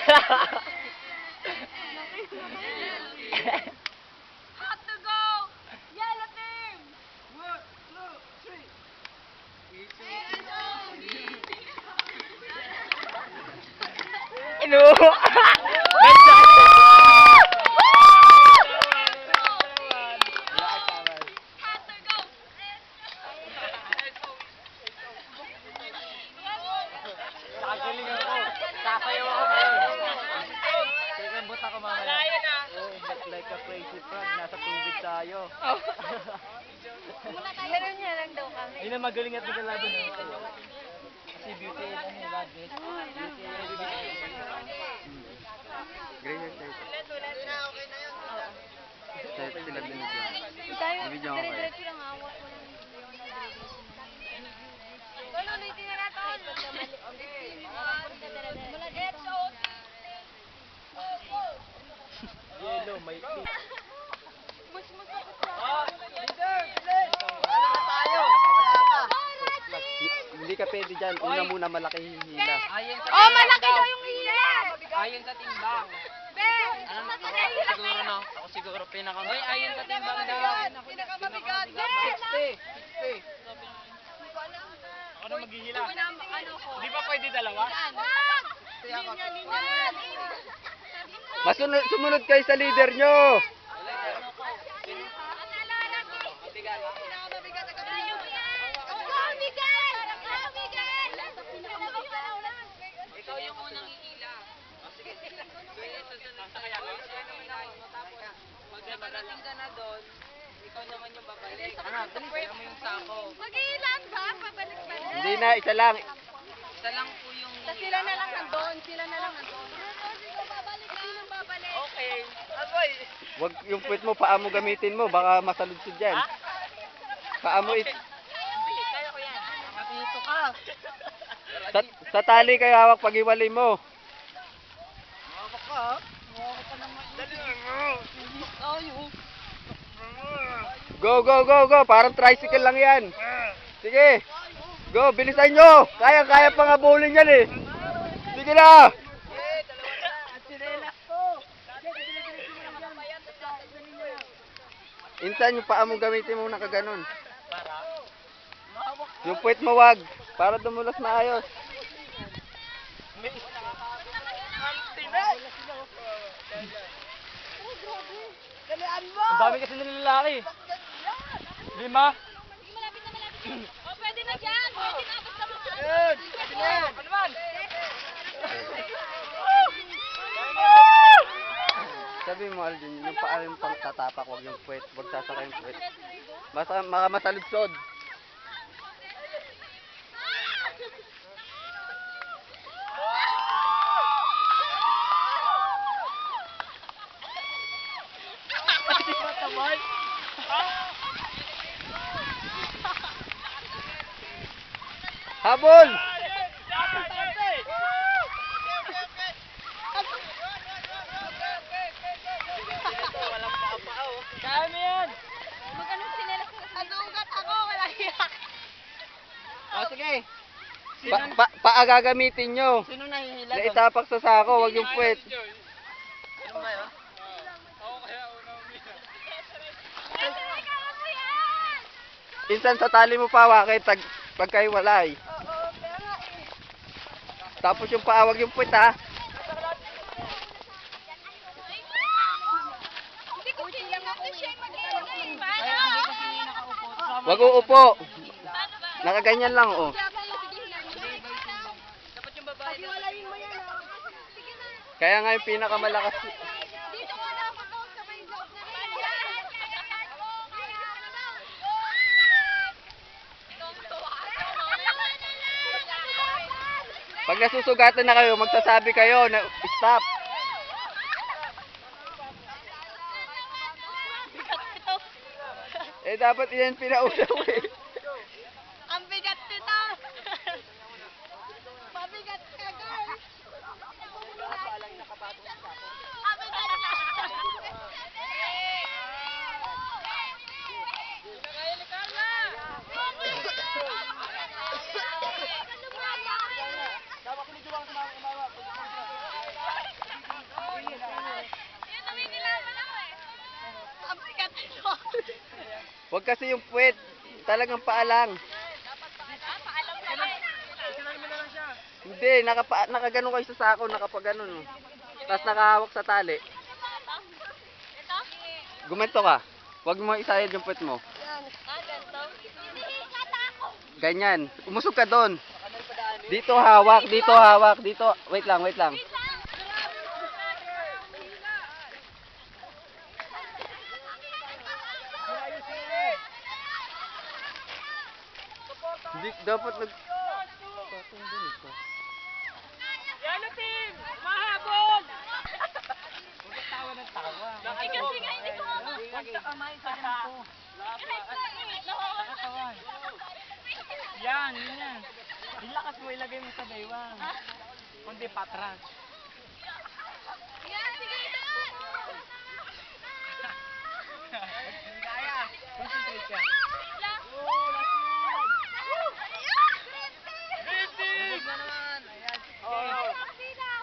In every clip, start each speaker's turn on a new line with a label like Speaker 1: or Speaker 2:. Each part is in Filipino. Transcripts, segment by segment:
Speaker 1: Hot to go! Yellow team!
Speaker 2: 1, 2, 3.
Speaker 3: Ano? Bansa!
Speaker 1: Hot to go!
Speaker 3: Nakagaling ako. Sasayaw ako ngayon. Teka, buta ko mamaya. Oh, but like a crazy frog, nasa tubig tayo.
Speaker 1: Meron niya lang daw kami.
Speaker 3: Yun ang magaling at nagalaban na ito. Kasi beauty and ano, love it. Beauty and
Speaker 4: Gracias, sir. Sila binigyan.
Speaker 1: Tayo,
Speaker 4: Bibigyan ko kayo.
Speaker 1: dire-diretso lang hawak ko lang. Tol, ulitin na natin. Mula dito.
Speaker 3: yellow, may pink.
Speaker 1: Mas masakit sa
Speaker 4: Hindi ka pwede dyan. Una muna malaki hihila.
Speaker 1: Oh, malaki daw yung hila!
Speaker 2: Ayon sa timbang.
Speaker 3: Siguro no? Ako siguro pinaka...
Speaker 2: Hoy, ayon sa timbang daw.
Speaker 1: Pinakamabigat.
Speaker 2: 60.
Speaker 3: Ako na maghihila.
Speaker 1: Ano ko?
Speaker 3: Di ba pwede dalawa?
Speaker 1: Wag! Linya.
Speaker 4: Masunod, sumunod kayo sa leader nyo.
Speaker 2: Ikaw yung unang ihila. Sige. Susunod sa kaya. Pag nakarating ka na doon, ikaw naman yung babalik. Kaya mo yung sako.
Speaker 1: Mag-iilan ba? Pabalik ba?
Speaker 4: Hindi na, isa lang.
Speaker 2: Isa lang po yung
Speaker 1: Sila na lang nandun. Sino babalik?
Speaker 3: Okay. Aboy!
Speaker 4: Wag yung puwet mo, paa mo gamitin mo. Baka masaludsod dyan. Paa mo
Speaker 3: Kaya ko yan.
Speaker 2: Nakapito ka.
Speaker 4: sa tali kayo hawak pag iwalay mo. Go, go, go, go. Parang tricycle lang yan. Sige. Go, bilisan nyo. Kaya pang habulin yan eh. Sige na. Insan yung paa mo gamitin mo nakaganon. Yung puwet mo wag. Para dumulas maayos.
Speaker 3: Ang dami kasi ng lalaki. 5.
Speaker 1: Oh, pwede na dyan. Pwede na. Basta mga
Speaker 3: Ano naman?
Speaker 4: Sabi mo Alvin, yung paa yung pang tatapak, wag yung puwet. Wag sasakay yung puwet. Baka masaludsod. Habol!
Speaker 3: Kaya mo yan!
Speaker 1: Mag-anong sinelas na sadugat ako. Wala hiyak.
Speaker 4: O sige. Paa gagamitin nyo.
Speaker 2: Sino nahihila
Speaker 4: Na itapak sa sako, wag yung puwet.
Speaker 2: Sino ba yun?
Speaker 4: Insan sa tali mo pa hawakit pagkaiwalay.
Speaker 1: Oo, kaya nga eh.
Speaker 4: Tapos yung paa, wag yung puwet ha.
Speaker 1: Hindi ko siya natin siya mag-iingay.
Speaker 2: Ay, hindi kasi nakaupo.
Speaker 4: Wag uupo.
Speaker 1: Paano ba?
Speaker 4: Nakaganyan lang oh.
Speaker 2: Dapat yung babae.
Speaker 1: Pag-iwalayin mo yan, oh. Sige na.
Speaker 4: Kaya nga yung pinakamalakas.
Speaker 1: Dito ka na, pag-out sa may loob na rin.
Speaker 4: Pag nasusugatan na kayo, magsasabi kayo na stop. Eh dapat yan pinausaw eh.
Speaker 1: Ang bigat nito. Mabigat ka, girl. Ang bigat ka.
Speaker 4: kasi yung puwet. Talagang paalang. Hindi, nakaganon kayo sa sako, nakapaganon. Oh. Tapos nakahawak sa tali. Gumanto ka. Huwag mo isayad yung puwet mo. Ganyan. Umusog ka doon. Dito hawak, dito hawak, dito. Wait lang, wait lang. Hindi, dapat nag...
Speaker 2: Yellow team! Mahabol!
Speaker 3: Tawa ng tawa.
Speaker 1: Sige, sige, ikaw.
Speaker 3: Huwag ka kamay sa ganito. Nakatawan. Yan, yun yan. Yung lakas mo ilagay mo sa baywang. Kundi patras.
Speaker 1: Yan, sige, ikaw.
Speaker 3: Kaya. Concentrate ka.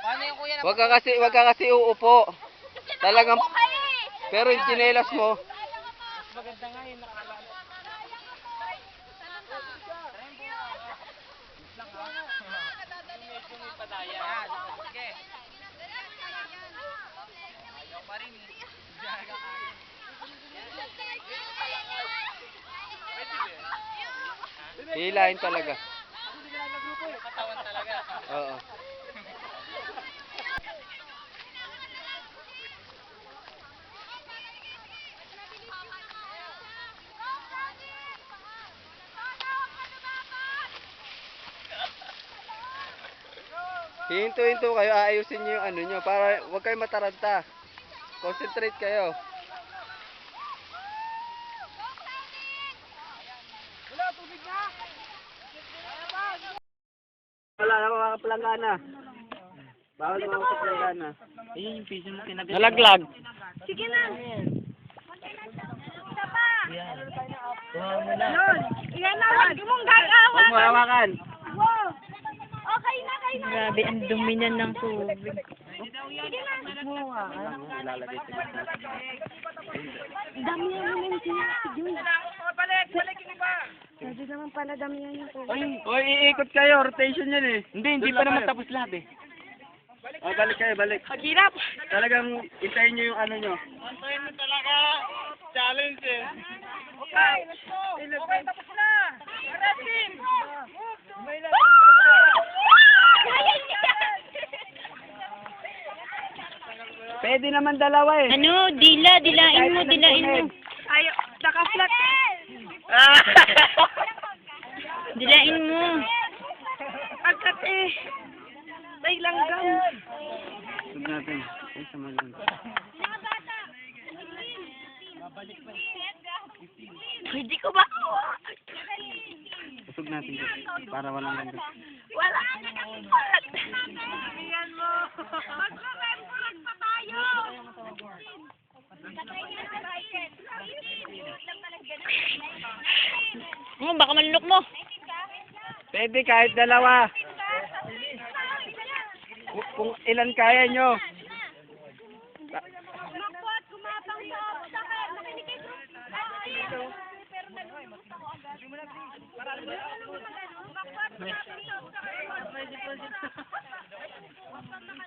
Speaker 2: Paano yung kuya na
Speaker 4: Wag ka kasi uupo. Talagang... Pero yung tsinelas mo,
Speaker 3: Mas maganda nga yung nakala. Medyo may padaya.
Speaker 2: Sige. Ayaw pa rin eh.
Speaker 4: hilahin talaga.
Speaker 2: Katawan talaga.
Speaker 4: Oo. Hinto-hinto kayo, aayusin niyo yung ano nyo para huwag kayo mataranta. Concentrate kayo. Wala na mga kaplangana. Bawal mga kaplangana.
Speaker 3: Ayun yung piso mo tinabi.
Speaker 4: Nalaglag.
Speaker 1: Sige na. Isa pa.
Speaker 3: Yan. Tumawa mo na.
Speaker 1: Yan na, huwag mong gagawa.
Speaker 4: Huwag mo hawakan.
Speaker 1: Wow. Okay na, kayo na.
Speaker 5: Grabe, ang dumi na ng tubig.
Speaker 1: Sige na.
Speaker 4: Ilalagay sa gitna.
Speaker 5: Dami yan naman sinasig yun.
Speaker 2: Balik iba.
Speaker 5: Sabi naman pala dami yan yung tubig.
Speaker 4: Oy, iikot kayo. Rotation yan eh.
Speaker 3: Hindi pa naman tapos lahat eh.
Speaker 4: Oh, balik kayo, balik.
Speaker 1: Hirap.
Speaker 4: Talagang intayin nyo yung ano nyo.
Speaker 2: Antayin mo talaga. Challenge eh. Okay, let's go. Okay, tapos na. Red team.
Speaker 4: Pwede naman dalawa eh.
Speaker 5: Ano? Dilain mo.
Speaker 1: Ayo, naka-flat.
Speaker 5: Dilain mo.
Speaker 1: Agkat eh. Tay langgam.
Speaker 4: Huwag natin. Ay, sama lang.
Speaker 1: Pwede ko ba?
Speaker 4: Usog natin dito. Para walang ganda.
Speaker 1: Wala na naka-flat. Ayan mo. Mag-remembrance pa tayo.
Speaker 5: Baka malunok mo.
Speaker 4: Pwede kahit dalawa. Kung ilan kaya nyo.
Speaker 1: Magpuat, kumapang sa makinig kay group.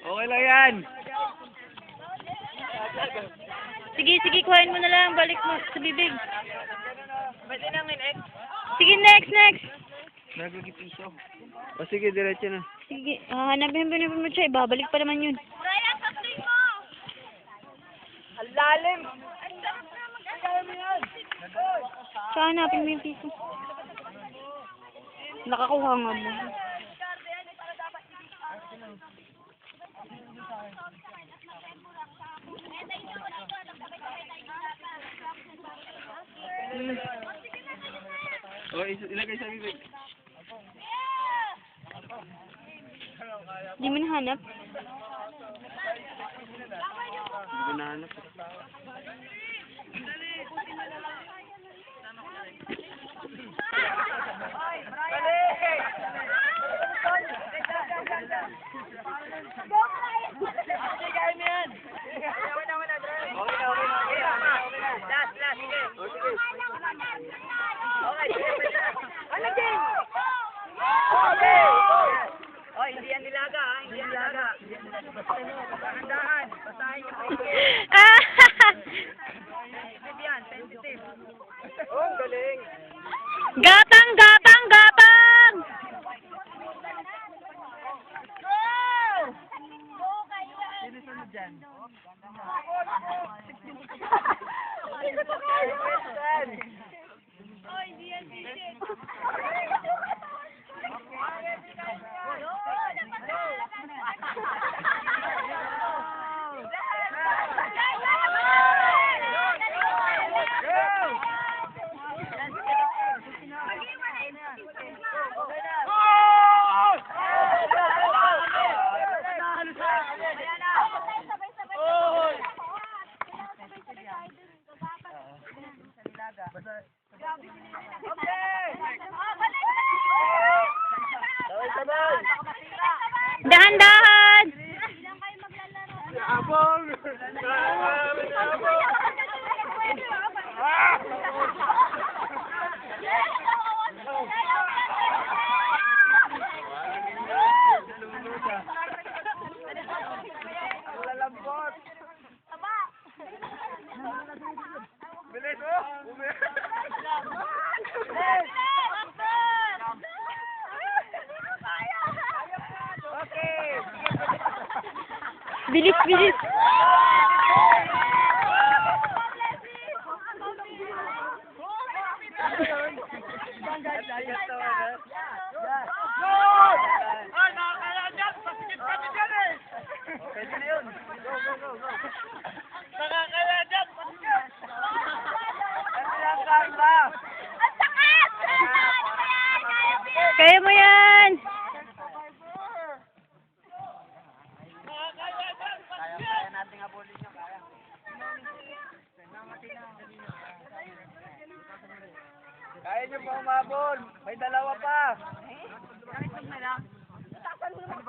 Speaker 4: Okay lang yan.
Speaker 5: Sige, kuhain mo na lang. Balik mo sa bibig.
Speaker 2: Pwede namin eh.
Speaker 5: Sige, next.
Speaker 4: Nagagi piso. O sige, diretso na.
Speaker 5: Sige, hanapin mo siya. Ibabalik pa naman yun.
Speaker 1: Ryan, sakling mo.
Speaker 2: Ang lalim.
Speaker 5: Saan hanapin mo yung piso? Nakakuha nga mo.
Speaker 4: O, ilagay sa bibig.
Speaker 5: Di mo nahanap?
Speaker 4: Hindi ko nahanap.
Speaker 2: Last, sige. Ano, Jing? Oh, hindi yan nilaga, ha? Hindi yan nilaga. Dahan-dahan. Basahin yung ticket. Sensitive yan, sensitive. Oh, galing.
Speaker 5: Gatang, gatang, gatang!
Speaker 2: Sino sunod dyan?
Speaker 5: Dahan-dahan!
Speaker 2: Abong! Lalambot! Bilis mo! Okay!
Speaker 5: Bilis, bilis!
Speaker 2: Ay, nakakaya dyan! Pasikip kami dyan eh! Pwede na yun. Go, go, go, go. Nakakaya dyan! Pasikip! Ano lang, Carla?
Speaker 5: Kaya mo yan!
Speaker 2: Nakakaya dyan! Pasikip!
Speaker 3: natin habulin nyo, kaya.
Speaker 2: Kaya nyo pa umabol. May dalawa pa.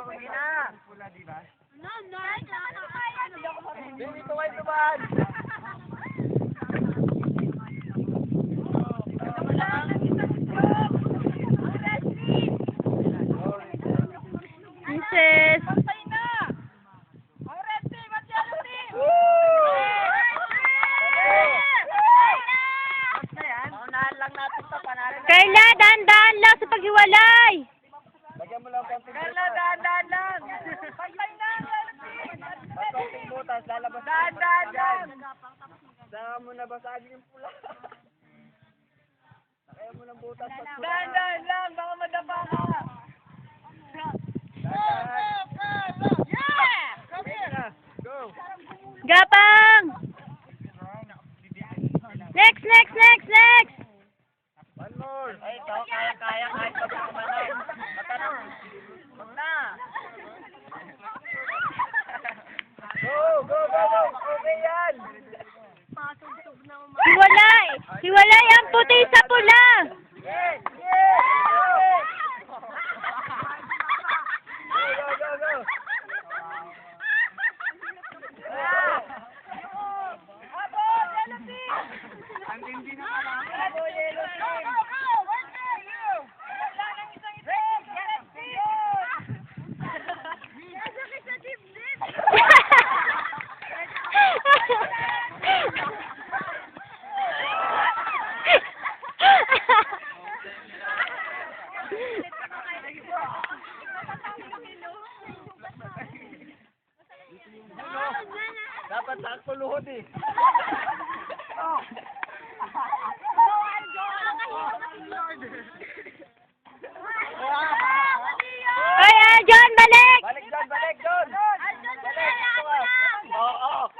Speaker 2: Sige na. Dito kayo tumaan.
Speaker 5: Princess!
Speaker 2: Paunahan lang natin ito. Panalo.
Speaker 5: Carla, dahan-dahan lang sa paghiwalay!
Speaker 2: Lagyan mo lang konting butas. Carla, dahan-dahan lang. Pantay na. Konting butas. Lalabas. Dahan-dahan lang. Saka mo na basagin yung pula. Kaya mo ng butas. Dahan-dahan lang. Baka madapa ka. Come here. Go.
Speaker 5: Gapang! Next, next, next, next!
Speaker 2: One more. Ay, ito. Kaya. Kahit pa pa naman. Matanong. Huwag na. Go, go, go, go. Okay yan.
Speaker 5: Hiwalay! Hiwalay ang puti sa pula!
Speaker 2: Yes, yes. Go, go, go, go. Ang hindi na alam. Go, yellow team. Dapat sakto luhod eh. Oh.
Speaker 5: Ay, John, balik!
Speaker 2: Balik John, balik John. Balik. Oo.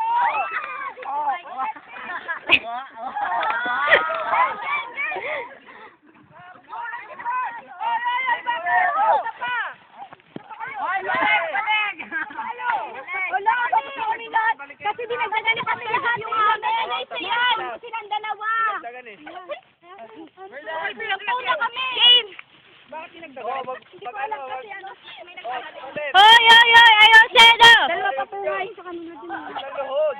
Speaker 1: Wala kami uminat. Kasi dinagdagan na kami lahat yung amin. Yan, silang dalawa.
Speaker 2: Dagan eh.
Speaker 1: Pinagpuna kami. Game.
Speaker 2: Oh, mag-ano.
Speaker 5: Hoy, hoy, hoy! Ayaw sedo!
Speaker 1: Dalawa pa po nga sa kanila din.
Speaker 2: Luhod.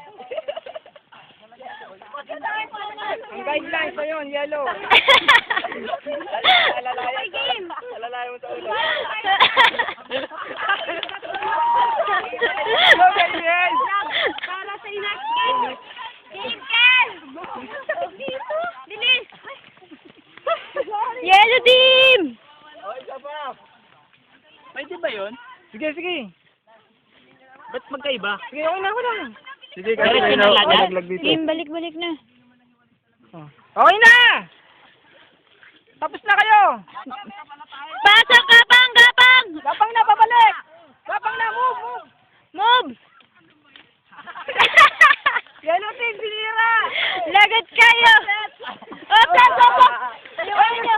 Speaker 2: Sidelines na yun, yellow.
Speaker 1: Okay, game.
Speaker 2: Alalayan mo sa ulo.
Speaker 1: Para sa next game. Game, Ken! Bilis!
Speaker 5: Yellow team!
Speaker 2: O, isa pa. Pwede ba yun? Sige, sige. Ba't magkaiba? Sige, okay na, okay na.
Speaker 4: Sige, kasi kayo na malaglag dito.
Speaker 5: Team, balik-balik na.
Speaker 2: Okay na! Tapos na kayo!
Speaker 5: Pasok, gapang, gapang!
Speaker 2: Gapang na, pabalik! Gapang na, move, move!
Speaker 5: Move!
Speaker 2: Yellow team, sinira!
Speaker 5: Lagot kayo! Oplas, oplas! Iwan nyo!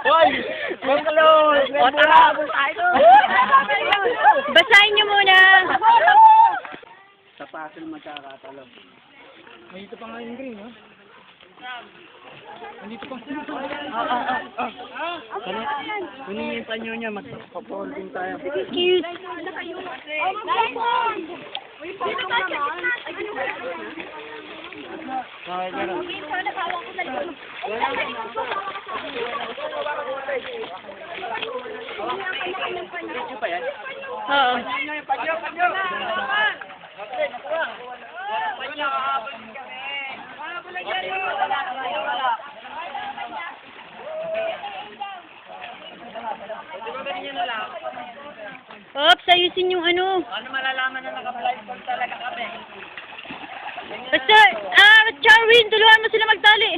Speaker 2: Hoy! Bangkalon! O, tara!
Speaker 5: Basahin nyo muna.
Speaker 4: Sa puzzle magkakatalo.
Speaker 2: Nandito pa nga yung green, no? Nandito pa.
Speaker 4: Kunin yung panyo niya, magpapapol din tayo.
Speaker 5: Excuse.
Speaker 4: Okay, gano'n.
Speaker 5: Oo. Ops, ayusin yung ano.
Speaker 2: Ano malalaman na naka-blindfold talaga kami?
Speaker 5: Basta, Charwin, tulungan mo sila magtali.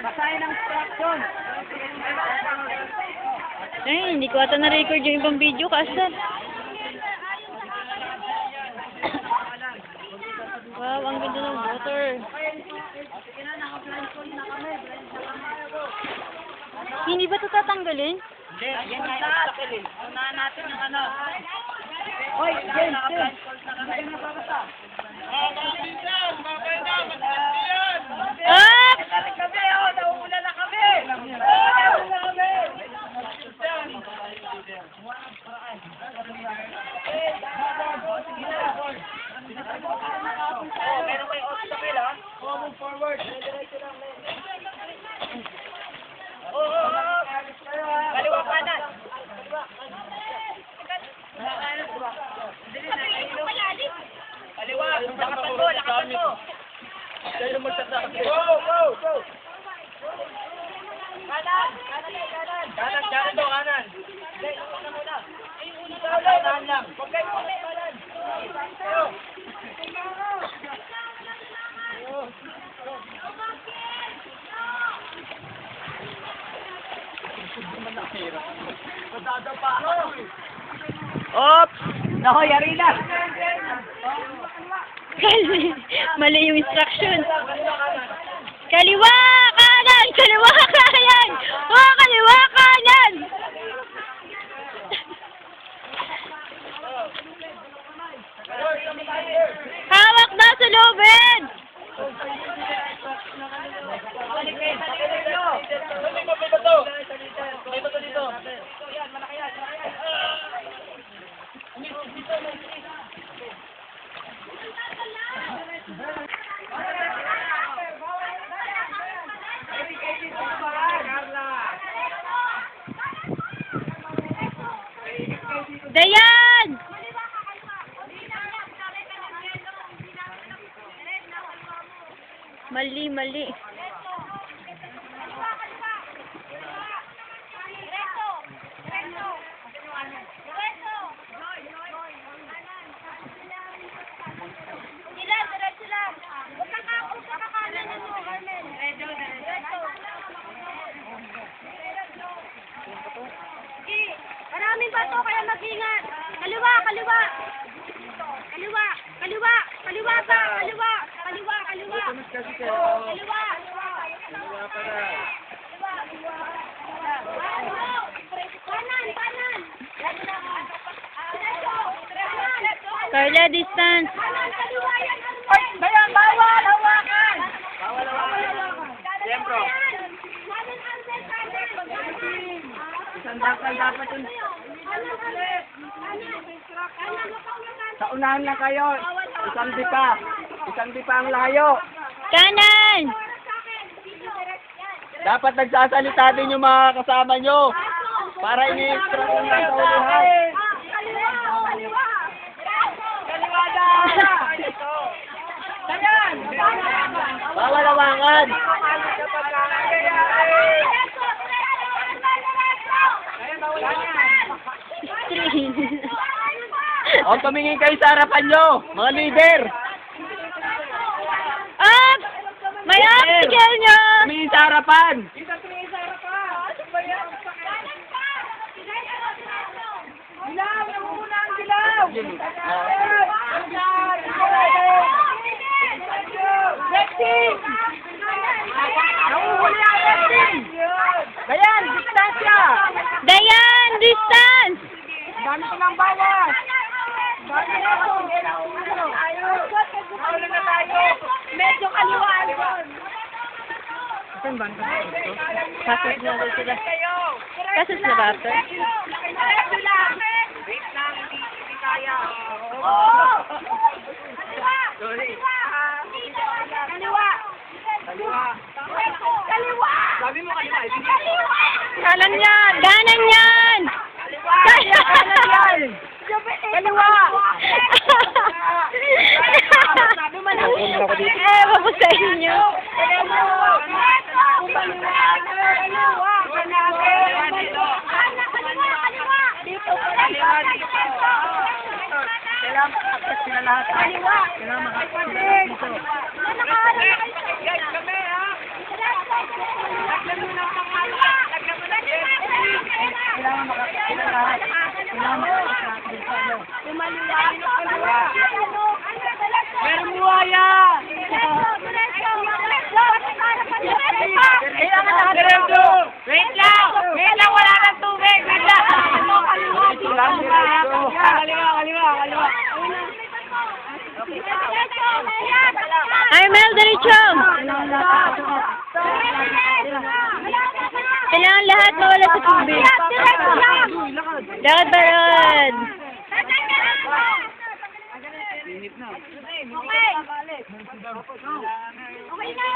Speaker 2: Basahin ang instruction.
Speaker 5: Ay, hindi ko ata na-record yung ibang video, kasal. Wow, ang ganda ng water. Hindi ba ito tatanggalin?
Speaker 2: Hindi, yan nga yung instruction. Unahan natin yung ano. Hoy, James, naka-blindfold na kami.
Speaker 5: Up!
Speaker 2: Kami, oh, nauuna na kami. Meron kayo obstacle, ha? Move forward. Kaliwa kanan. Kaliwa, lakatan mo, lakatan mo. Go, go, go. Kanan, kanan. Kanan to, kanan. Hindi, lakot na muna. Kanan lang. Huwag kayo kumay, kanan.
Speaker 4: Oops!
Speaker 2: Nako, yari na.
Speaker 5: Mali yung instruction. Kaliwa, kanan! Kaliwa, kanan! Oh, kaliwa, kanan! Hawak na sa looben! Dayan! Mali, mali.
Speaker 1: Maraming bato kaya mag-ingat. Kaliwa, kaliwa. Kaliwa, kaliwa, kaliwa ka, kaliwa, kaliwa, kaliwa. Kaliwa. Kanan, kanan.
Speaker 5: Carla, distance.
Speaker 1: Kanan, kaliwa yan.
Speaker 2: Ay, bayan, bayan.
Speaker 4: Isang bakal dapat yun. Sa unahan lang kayo. Isang dipa ang layo.
Speaker 5: Kanan!
Speaker 4: Dapat nagsasalita din yung mga kasama nyo. Para ini-extract yung nasa unahan. Bawal hawakan. O, tumingin kayo sa harapan nyo, mga leader.
Speaker 5: Up! May obstacle nyo!
Speaker 4: Tumingin sa harapan. Dayan, distansya.
Speaker 5: Dayan! Distance!
Speaker 4: Dami ko ng bawas.
Speaker 1: Medyo kaliwaan doon.
Speaker 5: Passes na daw sila. Passes na ba ito?
Speaker 1: Medyo lang.
Speaker 2: Wait lang, hindi kaya.
Speaker 4: Sorry.
Speaker 1: Kaliwa. Kaliwa.
Speaker 2: Sabi mo kaliwa, hindi
Speaker 1: Kaliwa.
Speaker 5: Kanan yan! Kanan yan!
Speaker 1: Kanan yan. Kaliwa.
Speaker 5: Sabi mo na. Ewan ko sa inyo.
Speaker 4: Kailangan makakasya sila lahat. Kailangan makakasya sila dito. Kailangan makakasya sila lahat. Kailangan makakasya dito.
Speaker 1: Meron buhaya! Wait lang! Wait lang! Wala nang tubig! Wait lang! Kaliwa!
Speaker 5: Armel, diretso! Kailangan lahat mawala sa tubig. Lakad ba ron?
Speaker 1: Okay na!